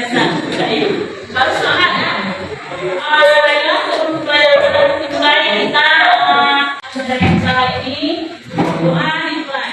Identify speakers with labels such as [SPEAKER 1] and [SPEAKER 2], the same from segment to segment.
[SPEAKER 1] Harus semangat ya. Baiklah, sebelum pelajaran dimulai kita dari usaha ini doa dimulai.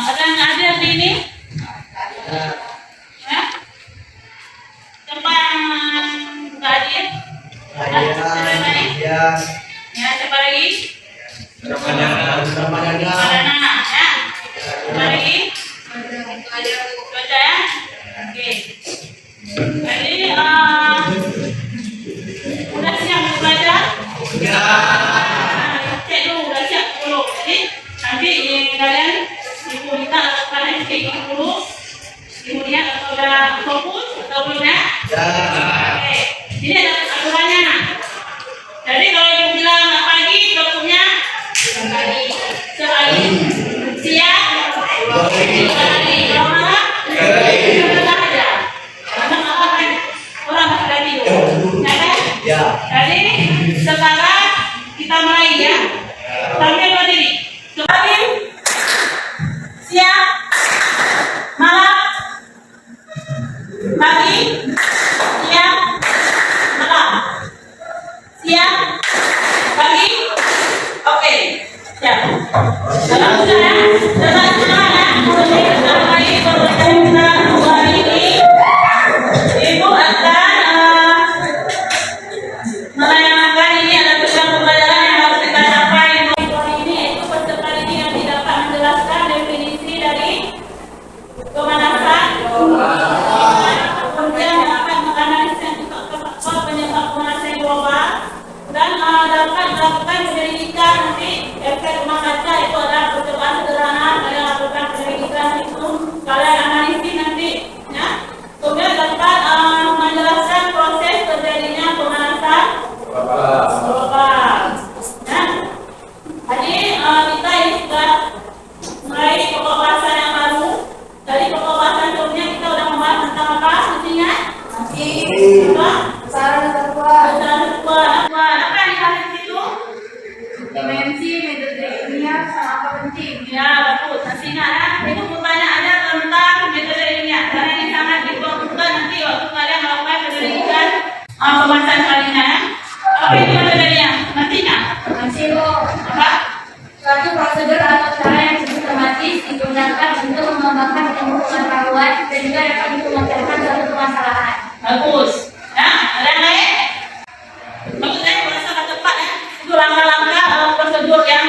[SPEAKER 1] Ada yang ada di ini? Ya? Siapa yang nggak hadir? Ya, siapa lagi? Ramadana, ya. Siapa lagi? Baca ya. Oke. Jadi udah siap belajar? Cek dulu, udah siap dulu. Jadi nanti kalian ibu minta kalian cek dulu. Kemudian atau udah fokus atau belum ya? Oke. Ini ada aturannya. Jadi kalau ibu bilang pagi, waktunya sekali. Siap? Sekali. Kalau malam? Sebentar aja. Karena orang masih tadi. Ya kan? Jadi sekarang kita mulai ya. Sambil berdiri. Sekali. Siap? Malam? Pagi? Siap? Malam? Siap? Pagi? Oke. Siap. Dalam sudah ya. Dalam sudah ya. Sebentar lagi pembelajaran kita hari ini. Ibu akan melayangkan ini ada tujuan pembelajaran yang harus kita capai. Hari ini itu peserta ini yang tidak dapat menjelaskan definisi dari pemanasan. Kemudian dapat menganalisis faktor penyebab pemanasan global dan dapat melakukan penyelidikan nanti efek rumah kaca. Itu adalah percobaan sederhana. Kalian lakukan penyelidikan itu, kalian analisis nanti ya. Kemudian dapat menjelaskan proses terjadinya pemanasan global. Ya. Jadi kita ini sudah mulai pokok bahasan yang baru. Dari pokok bahasan sebelumnya kita sudah membahas tentang apa? Intinya? Apa? Besaran terkuat. Apa yang dibahas di situ? Dimensi, metode ilmiah, sama apa penting? Ya, bagus. Nanti ingat ya. Itu pertanyaannya tentang metode ilmiah. Karena ini sangat diperlukan nanti waktu kalian melakukan penyelidikan pembahasan kali ini ya. Apa itu metode ilmiah? Nanti ingat? Nanti apa? Suatu prosedur atau cara yang sistematis digunakan untuk mengembangkan ilmu pengetahuan dan juga dapat memecahkan suatu permasalahan. Bagus. Ya, ada yang lain? Bagus ya, merasa tepat ya. Itu langkah-langkah prosedur yang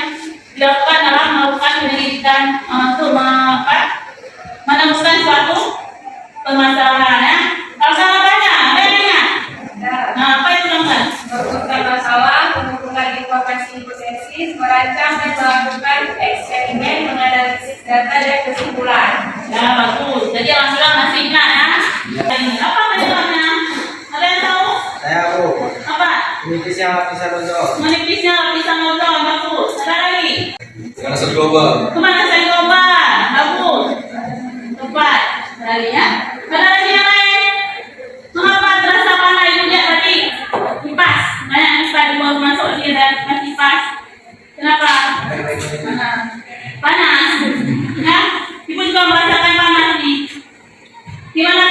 [SPEAKER 1] dilakukan dalam melakukan penyelidikan untuk menemukan suatu permasalahan ya. Kalau salah tanya, ada yang ingat? Nah, apa itu teman-teman? Menentukan masalah, mengumpulkan informasi hipotesis, merancang dan melakukan eksperimen, menganalisis data dan kesimpulan. Ya, bagus. Jadi langsung masih ingat ya. Apa metodenya? Ada yang tahu?
[SPEAKER 2] Saya tahu.
[SPEAKER 1] Apa?
[SPEAKER 2] Menipisnya lapisan ozon.
[SPEAKER 1] Menipisnya lapisan ozon, bagus. Ada lagi?
[SPEAKER 2] Pemanasan global.
[SPEAKER 1] Pemanasan global, bagus. Tepat. Lagi ya. Ada lagi yang lain? Mengapa terasa panas juga tadi? Kipas. Banyak kipas baru masuk di dalam kipas. Kenapa? Panas. Ya? Ibu juga merasakan panas nih. Gimana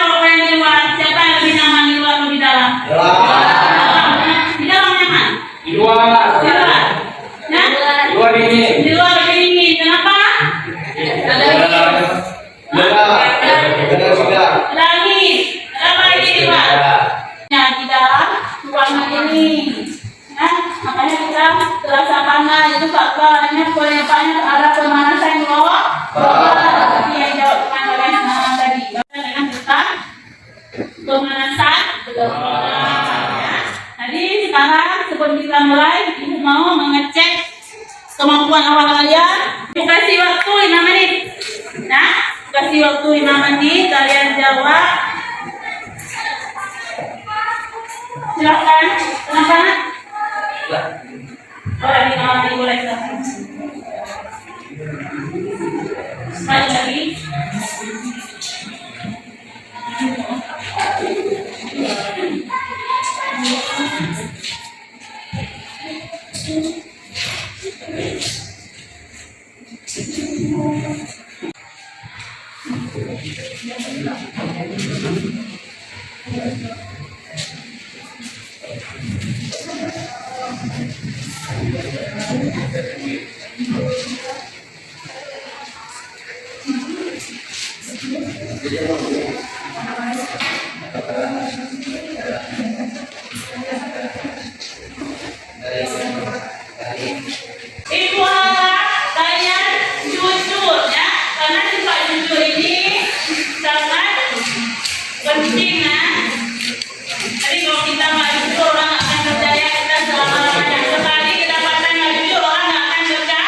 [SPEAKER 1] Pemanasan. Ya. Jadi sekarang sebelum kita mulai, Ibu mau mengecek kemampuan awal kalian. Ibu kasih waktu 5 menit. Nah, kasih waktu 5 menit, kalian jawab. Silakan, kenapa? Oh, ini kalau boleh silakan. Sekali lagi. Ibu harap kalian jujur ya, karena sifat jujur ini sangat penting ya. Jadi kalau kita nggak jujur, orang nggak akan percaya kita selama-lamanya. Sekali kedapatan nggak jujur, orang nggak akan percaya.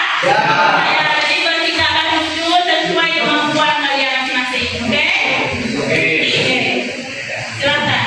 [SPEAKER 1] Jadi kalau kita akan jujur sesuai kemampuan kalian masing-masing, oke? Oke. Silakan.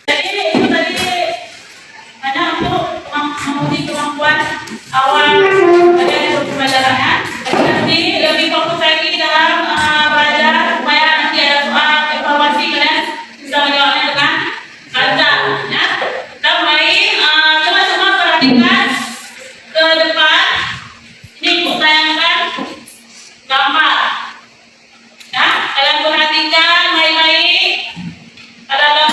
[SPEAKER 1] Jadi itu tadi hanya untuk menguji kemampuan awal kalian untuk pembelajarannya. Nanti lebih fokus lagi dalam belajar supaya nanti ada soal evaluasi kalian bisa menjawabnya dengan lancar. Ya. Kita mulai coba-coba perhatikan ke depan. Ini Ibu tayangkan gambar. Ya, kalian perhatikan baik-baik. Ada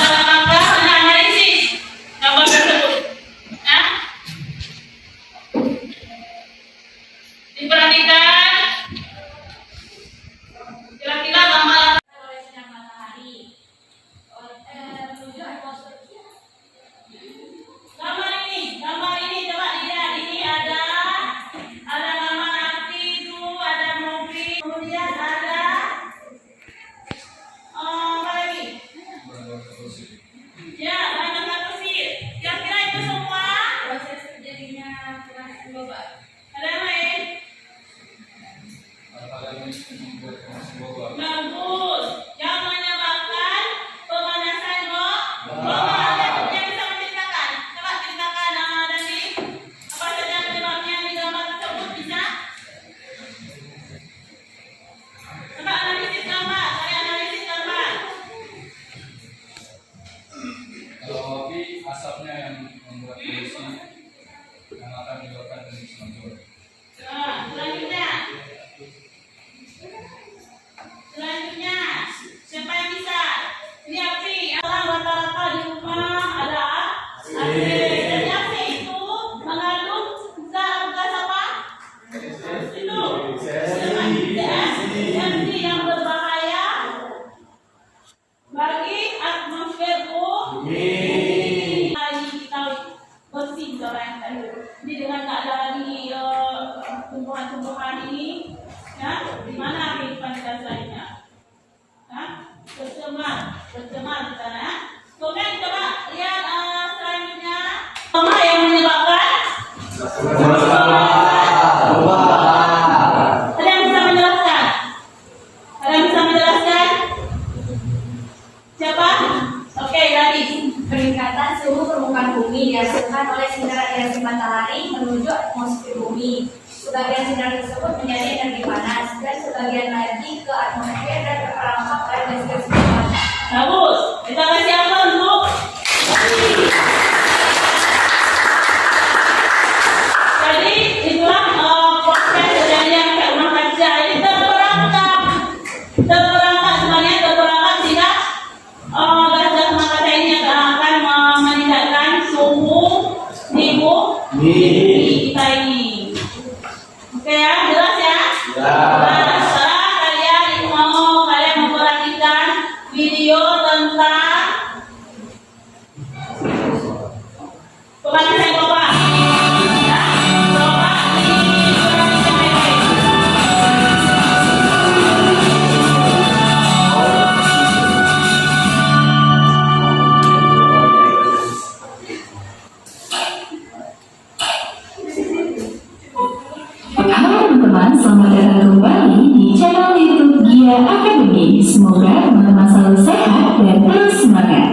[SPEAKER 1] Jadi dengan tak ada lagi tumbuhan-tumbuhan ini, ya, di mana kehidupan kita selanjutnya? Bercemar di sana. Ya. Kemudian coba lihat selanjutnya, apa yang menyebabkan? Ada yang bisa menjelaskan? Siapa? Oke, Radis.
[SPEAKER 3] Peningkatan suhu permukaan bumi dihasilkan oleh sinar radiasi matahari menuju atmosfer bumi. Sebagian sinar tersebut menjadi energi panas dan sebagian lagi ke atmosfer dan terperangkap oleh gas-gas rumah kaca.
[SPEAKER 1] Bagus. Kita kasih apa untuk? Jadi itulah proses terjadinya efek rumah kaca. Ini terperangkap sebenarnya sehingga gas-gas rumah kaca ini akan meningkatkan suhu di bumi kita ini. Oke ya, jelas ya? Nah, sekarang kalian memperhatikan video tentang pemanasan global. Ya, coba diperhatikan baik-baik.
[SPEAKER 4] Halo teman-teman, selamat datang kembali di channel YouTube Gia Academy. Semoga teman-teman selalu sehat dan terus semangat.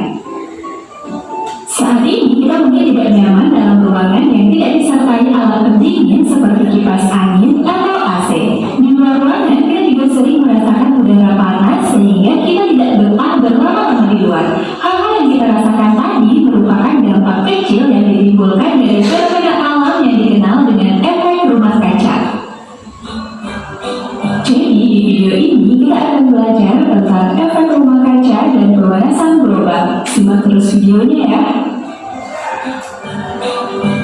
[SPEAKER 4] Saat ini kita mungkin tidak nyaman dalam ruangan yang tidak disertai alat pendingin seperti kipas angin atau AC. Di luar ruangan kita juga sering merasakan udara panas sehingga kita tidak betah berlama-lama di luar. Hal-hal yang kita rasakan tadi merupakan dampak kecil yang ditimbulkan dari fenomena alam yang dikenal dengan efek rumah kaca. Jadi di video ini kita akan belajar tentang efek rumah kaca dan pemanasan global. Simak terus videonya ya.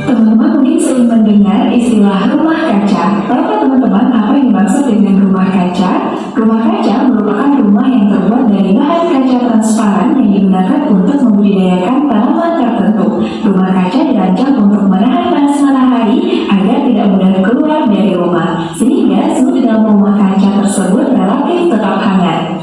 [SPEAKER 4] Teman-teman mungkin sering mendengar istilah rumah kaca. Tahukah teman-teman apa yang dimaksud dengan rumah kaca? Rumah kaca merupakan rumah yang terbuat dari bahan kaca transparan yang digunakan untuk membudidayakan tanaman tertentu. Rumah kaca dirancang untuk menahan panas matahari agar tidak mudah keluar dari rumah, sehingga suhu di dalam rumah kaca tersebut relatif tetap hangat.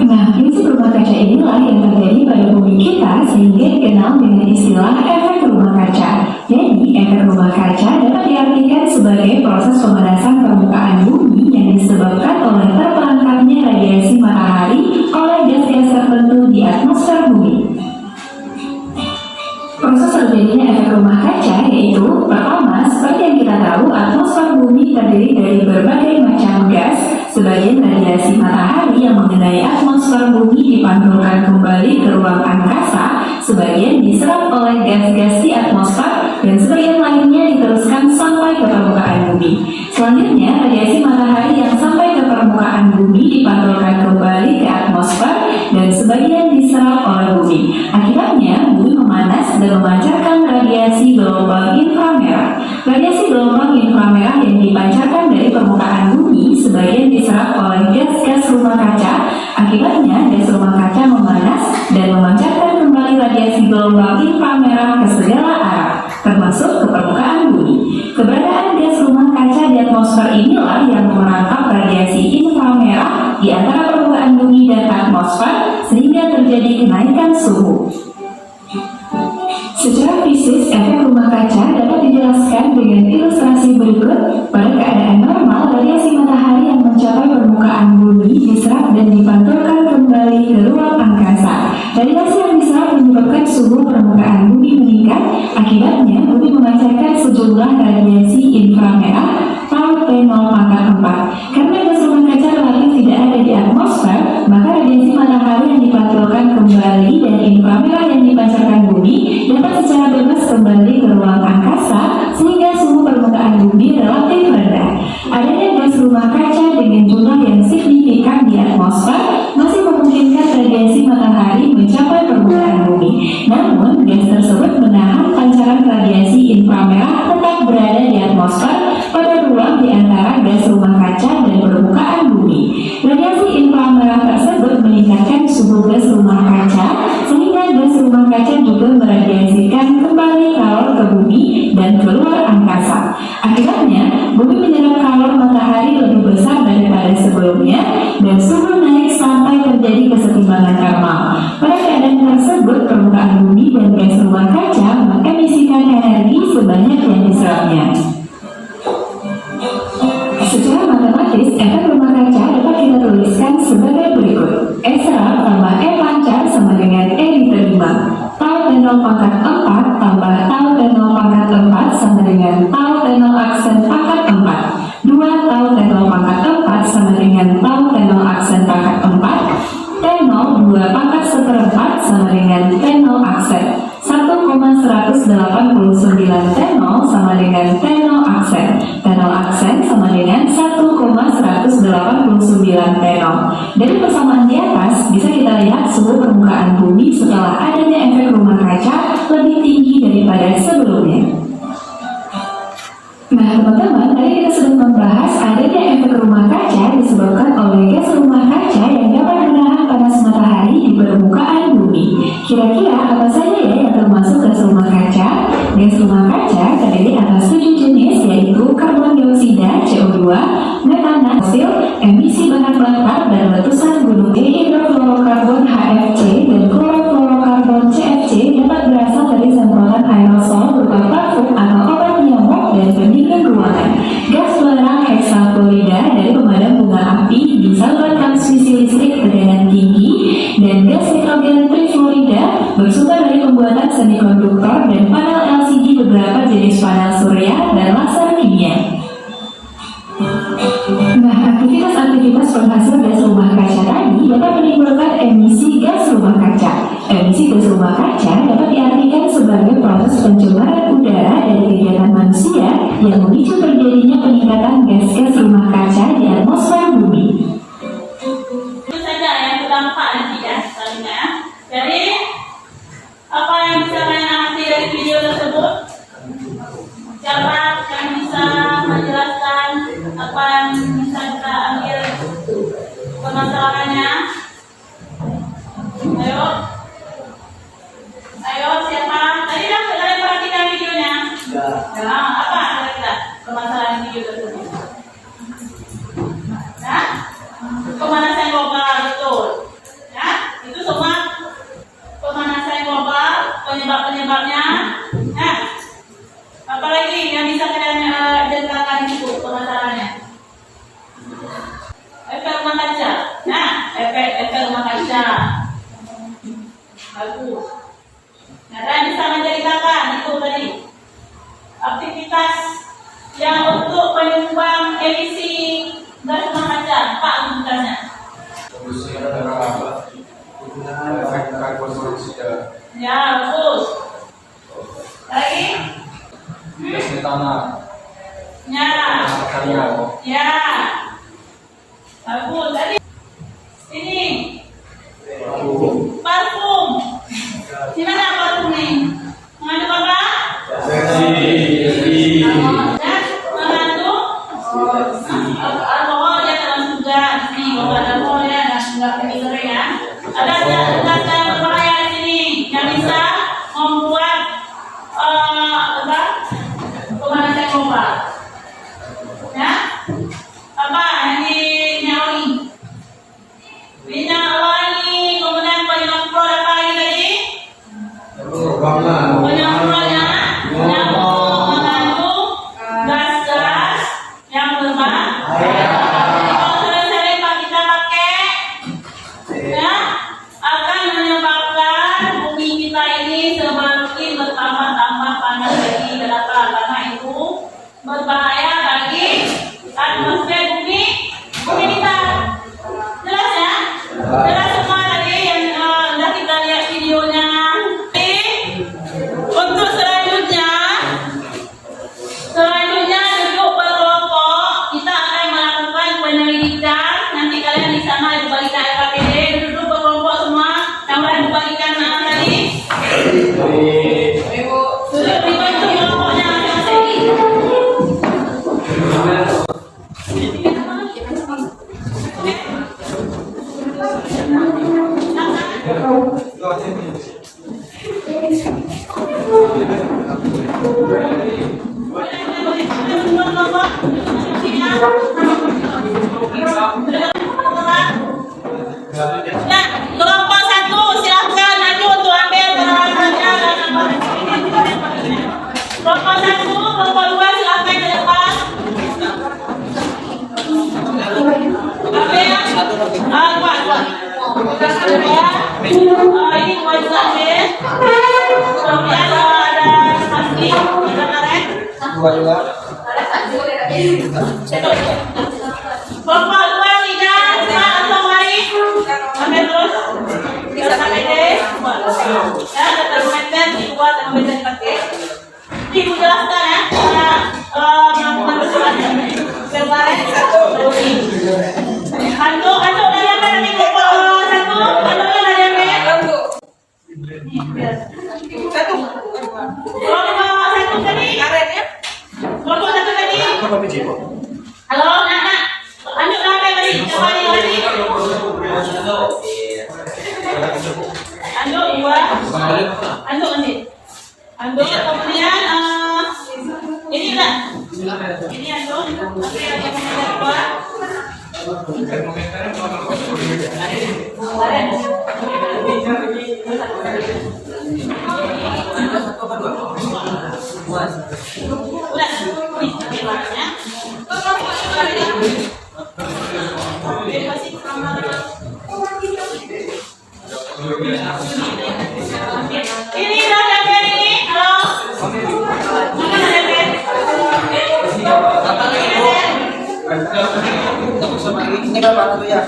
[SPEAKER 4] Nah, prinsip rumah kaca inilah yang terjadi pada bumi kita sehingga dikenal dengan istilah efek rumah kaca. Jadi, efek rumah kaca dapat diartikan sebagai proses pemanasan permukaan bumi yang disebabkan oleh terperangkapnya radiasi matahari oleh gas-gas tertentu di atmosfer bumi. Proses terjadinya efek rumah kaca yaitu, pertama, seperti yang kita tahu, atmosfer bumi terdiri dari berbagai macam gas. Sebagian radiasi matahari yang mengenai atmosfer bumi dipantulkan kembali ke ruang angkasa, sebagian diserap oleh gas-gas di atmosfer, dan sebagian lainnya diteruskan sampai ke permukaan bumi. Selanjutnya, radiasi matahari yang sampai ke permukaan bumi dipantulkan kembali ke atmosfer, dan sebagian diserap oleh bumi. Akibatnya, bumi memanas dan memancarkan radiasi gelombang inframerah. Radiasi gelombang inframerah yang dipancarkan dari permukaan bumi sebagian diserap oleh gas-gas rumah kaca. Akibatnya, gas rumah kaca memanas dan memancarkan kembali radiasi gelombang inframerah ke segala arah, termasuk ke permukaan bumi. Keberadaan gas rumah kaca di atmosfer inilah yang merangkap radiasi inframerah di antara permukaan bumi dan atmosfer, sehingga terjadi kenaikan suhu. Secara fisik, efek rumah kaca dapat dijelaskan dengan ilustrasi berikut. Pada keadaan normal, radiasi matahari yang mencapai permukaan bumi diserap dan dipantulkan kembali ke ruang angkasa. Radiasi yang diserap menyebabkan suhu permukaan bumi meningkat. Akibatnya, bumi memancarkan sejumlah radiasi inframerah P0 pangkat 4. Karena gas rumah kaca relatif tidak ada di atmosfer, maka radiasi matahari yang dipantulkan kembali dan inframerah yang dipancarkan bumi dapat secara bebas kembali ke ruang angkasa, sehingga suhu permukaan bumi relatif rendah. Adanya gas rumah kaca dengan jumlah yang signifikan di atmosfer masih memungkinkan radiasi matahari mencapai permukaan bumi. Namun, gas tersebut menahan pancaran radiasi inframerah tetap berada di atmosfer pada ruang di antara gas rumah kaca dan permukaan bumi. Radiasi inframerah tersebut meningkatkan suhu gas rumah kaca, sehingga gas rumah kaca juga meradiasikan kembali ke sebelumnya dan suhu naik sampai terjadi kesetimbangan thermal. Pada keadaan tersebut, permukaan bumi dan gas rumah kaca mengemisikan energi sebanyak yang diserapnya. Secara matematis, efek rumah kaca dapat kita tuliskan sebagai berikut. E serap tambah E pancar sama dengan E diterima. Tau T0 pangkat 4 tambah Tau T0 pangkat 4 sama dengan Tau T0 aksen pangkat 4. 2 Tau T0 pangkat 4 sama dengan Tau T0 aksen pangkat 4. T0 2 pangkat seperempat sama dengan T0 aksen. 1,189 T0 sama dengan T0 aksen. T0 aksen sama dengan 1,189 T0. Dari persamaan di atas, bisa kita lihat suhu permukaan bumi setelah adanya efek rumah kaca lebih tinggi daripada sebelumnya. Nah teman-teman, tadi kita sudah membahas adanya efek rumah kaca disebabkan oleh gas rumah kaca yang dapat menahan panas matahari di permukaan bumi. Kira-kira apa saja ya yang termasuk gas rumah kaca? Gas rumah kaca terdiri atas 7 jenis, yaitu karbon dioksida CO2, metana, fosil, emisi bahan bakar dan letusan gunung, hidrofluorokarbon HFC dan klorofluorokarbon CFC dapat berasal dari semprotan aerosol berupa parfum atau obat nyamuk dan pendingin ruangan. Gas belerang heksaklorida dari pemadam bunga api di saluran transmisi listrik tegangan tinggi, dan gas nitrogen trifluorida bersumber dari pembuatan semikonduktor dan panel LCD beberapa jenis panel surya dan laser kimia. Nah, aktivitas penghasil gas rumah kaca tadi dapat menimbulkan emisi gas rumah kaca. Emisi gas rumah kaca dapat diartikan sebagai proses pencemaran udara dari kegiatan manusia yang memicu terjadinya peningkatan gas-gas rumah kaca di atmosfer bumi.
[SPEAKER 1] Itu saja yang terdampak nanti ya, selanjutnya. Jadi, apa yang bisa kalian amati dari video tersebut? Siapa yang bisa menjelaskan apa yang bisa kita ambil permasalahannya? Ayo siapa? Tadi kan kalian perhatikan videonya? Ya. Apa kira-kira permasalahan video tersebut? Ya? Pemanasan global, betul. Ya, itu semua pemanasan global, penyebab-penyebabnya. Ya. Apalagi yang bisa kalian jelaskan itu permasalahannya? Efek rumah kaca. Nah, efek rumah kaca. Bagus. Nah, kalian bisa menceritakan itu tadi aktivitas yang untuk penyumbang emisi gas rumah kaca. Pak, urutannya.
[SPEAKER 2] Polusi udara apa? Efek karbon dioksida.
[SPEAKER 1] Ya, bagus. Lagi?
[SPEAKER 2] Gas metana.
[SPEAKER 1] Ya. Ya. Bagus. Tadi ini parfum. Di mana parfum ini? Mengandung apa? Ya, mengandung alkohol ya, termasuk gas. Nih, kalau ada alkohol ya, nggak emitter ya. Ada gas yang berbahaya di sini yang bisa membuat pemanasan global. Ya, apa yang dinyawi? Minyak wangi, kemudian penyemprot apa lagi tadi? Penyemprotnya mengandung gas-gas yang berbahaya. Kalau sering-sering kita pakai, ya, akan menyebabkan bumi kita ini semakin bertambah-tambah panas lagi. Kenapa? Karena itu berbahaya bagi atmosfer bumi kita. Jelas ya? Jelas semua tadi yang sudah kita lihat videonya. Untuk selanjutnya duduk berkelompok, kita akan melakukan penyelidikan. Nanti kalian di sana dibagikan LKPD, duduk berkelompok semua. Yang lain dibagikan tadi. Duduk dibentuk kelompoknya masing-masing. Boleh, ini dua juga ambil. Kemudian ada saksi, ada karet.
[SPEAKER 2] Dua juga.
[SPEAKER 1] Bapak dua tiga, langsung mari. Ambil terus. Kita sampai deh. Ya, ada termometer dibuat termometer pakai. Ibu jelaskan ya, melakukan perjalanan. Berbaret satu. Handuk dari apa nanti satu? Handuknya dari apa? Satu. Kelompok satu tadi. Karetnya. Kelompok satu tadi. Halo, nak. Handuk apa tadi? Coba lagi. Handuk dua. Handuk nanti. Handuk kemudian ini enggak? Ini handuk. Oke, ada komentar dua. Ini udah sampai ini. Halo.
[SPEAKER 5] Ini berapa tuh ya?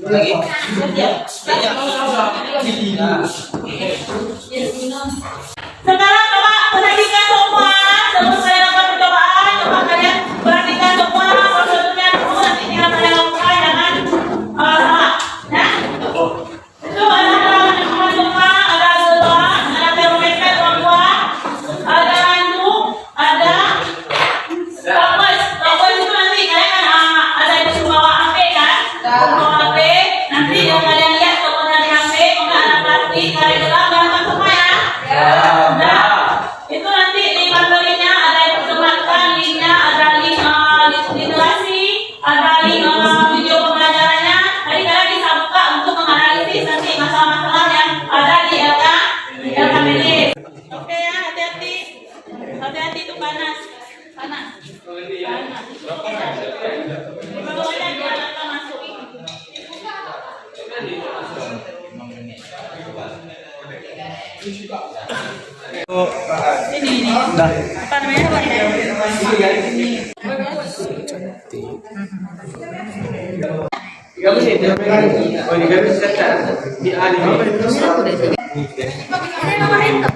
[SPEAKER 5] Lagi.
[SPEAKER 1] Sekarang coba perhatikan semua sebelum saya lakukan percobaan. Coba kalian perhatikan semua prosedurnya dulu. Nanti tinggal saya lakukan, jangan salah. Ya? Itu ada semua, ada gelas, ada termometer dua, ada handuk, ada toples itu nanti kalian kan ada yang bawa HP kan? Bawa HP. Nanti yang kalian lihat toples dari HP, enggak ada plastik, ada gelap, gampang semua ya. Nah, itu nanti di materinya ada yang tersematkan linknya, ada link literasi, ada link video pembelajarannya. Nanti kalian bisa buka untuk menganalisis nanti masalah-masalah yang ada di LKPD. Oke ya, hati-hati, hati-hati itu panas. Bawahnya biar kita masuk. Ini apa namanya?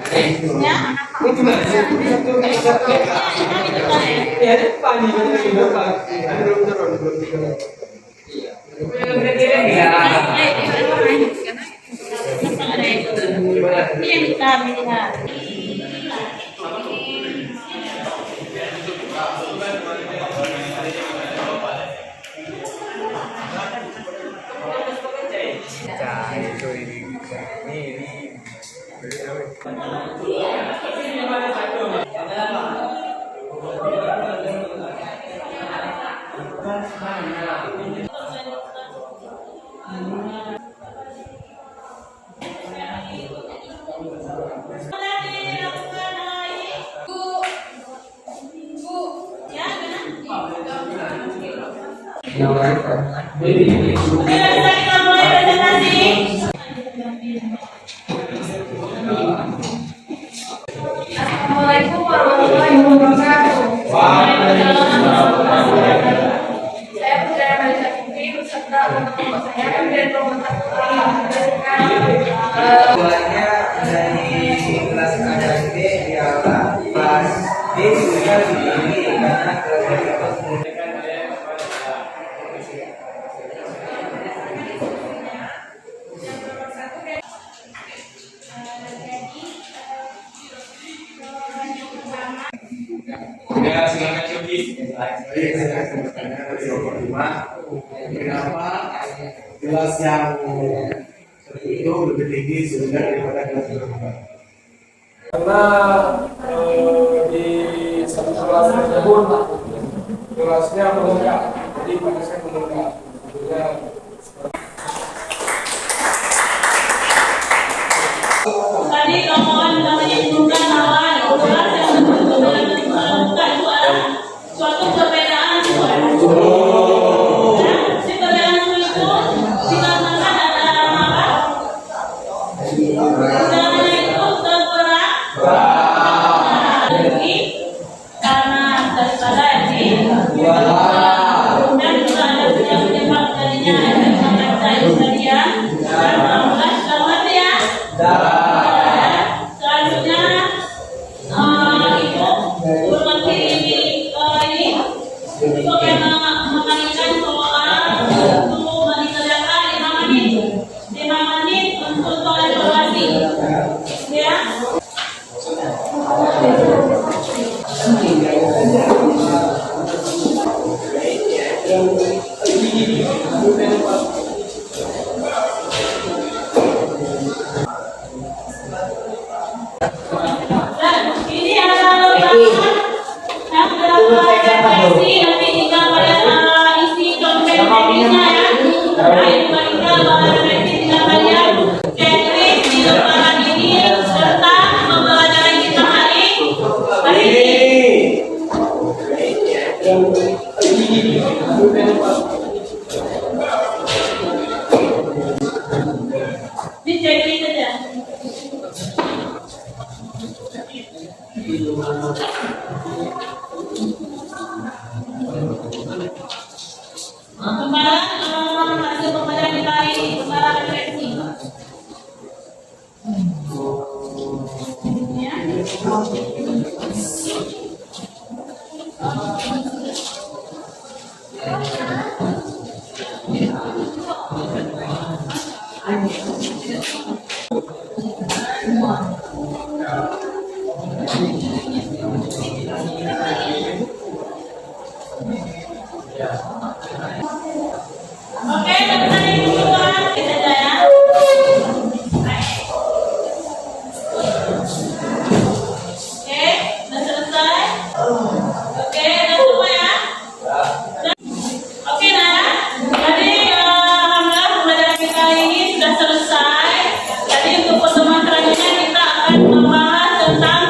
[SPEAKER 1] Ini yang kita lihat. Kita mulai presentasi. Assalamualaikum warahmatullahi wabarakatuh. Saya Putri Malaysia Putri beserta teman-teman saya dari Promotor
[SPEAKER 5] Keduanya dari kelas AKB ialah kelas D juga dipilih karena kelas
[SPEAKER 2] Ya, silakan Coki.
[SPEAKER 6] Baik, saya akan bertanya dari nomor 5. Kenapa kelas yang seperti itu lebih tinggi sehingga daripada kelas berapa?
[SPEAKER 7] Karena di satu kelas tersebut kelasnya menunggak, jadi panasnya menunggak.
[SPEAKER 1] Tadi mohon namanya dibuka bahwa kelas yang Kemarin hasil pembelajaran kita ini kemarin referensi. Ya. Oke, kita yang kedua kita ya. Oke, sudah selesai. Oke, udah semua ya. Oke, nah, jadi alhamdulillah pembelajaran kita ini sudah selesai. Jadi untuk pertemuan selanjutnya kita akan membahas tentang